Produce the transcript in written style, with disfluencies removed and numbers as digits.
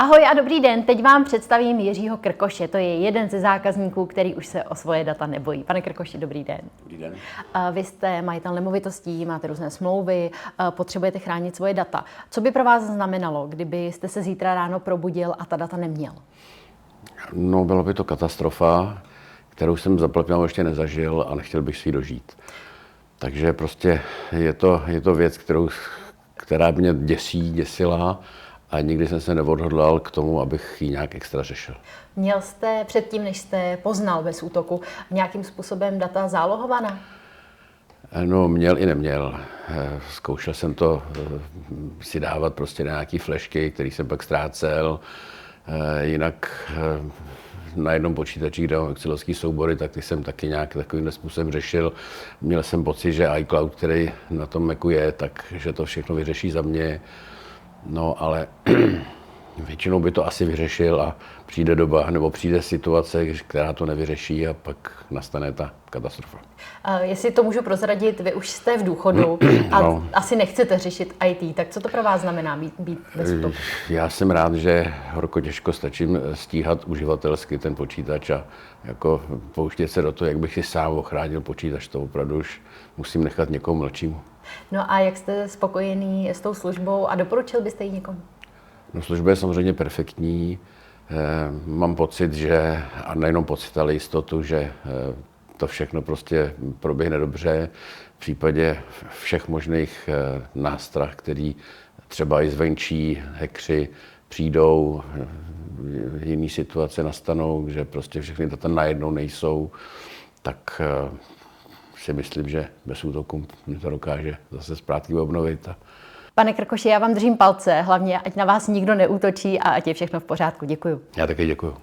Ahoj a dobrý den, teď vám představím Jiřího Krkoše. To je jeden ze zákazníků, který už se o svoje data nebojí. Pane Krkoši, dobrý den. Dobrý den. Vy jste majitel nemovitostí, máte různé smlouvy, potřebujete chránit svoje data. Co by pro vás znamenalo, kdybyste se zítra ráno probudil a ta data neměl? No, byla by to katastrofa, kterou jsem zaplapěl ještě nezažil a nechtěl bych si ji dožít. Takže prostě je to věc, která mě děsila a nikdy jsem se neodhodlal k tomu, abych ji nějak extra řešil. Měl jste předtím, než jste poznal bez útoku, nějakým způsobem data zálohovaná? No, měl i neměl. Zkoušel jsem to si dávat prostě na nějaký flešky, který jsem pak ztrácel. Jinak na jednom počítači, kde mám excelovský soubory, tak ty jsem taky nějak takovým způsobem řešil. Měl jsem pocit, že iCloud, který na tom Macu je, takže to všechno vyřeší za mě. No, ale většinou by to asi vyřešil a přijde doba, nebo přijde situace, která to nevyřeší a pak nastane ta katastrofa. Jestli to můžu prozradit, vy už jste v důchodu a No. asi nechcete řešit IT, tak co to pro vás znamená být bez útoku? Já jsem rád, že horko těžko stačím stíhat uživatelsky ten počítač a jako pouštět se do toho, jak bych si sám ochránil počítač, to opravdu už musím nechat někomu mladšímu. No a jak jste spokojený s tou službou a doporučil byste ji někomu? No, služba je samozřejmě perfektní. Mám pocit, že, a nejenom pocit, ale jistotu, že to všechno prostě proběhne dobře. V případě všech možných nástrah, který třeba i zvenčí hackři přijdou, jiné situace nastanou, že prostě všechny data najednou nejsou, tak si myslím, že bez útoku mě to dokáže zase zpátky obnovit. Pane Krkoši, já vám držím palce, hlavně ať na vás nikdo neútočí a ať je všechno v pořádku. Děkuju. Já také děkuju.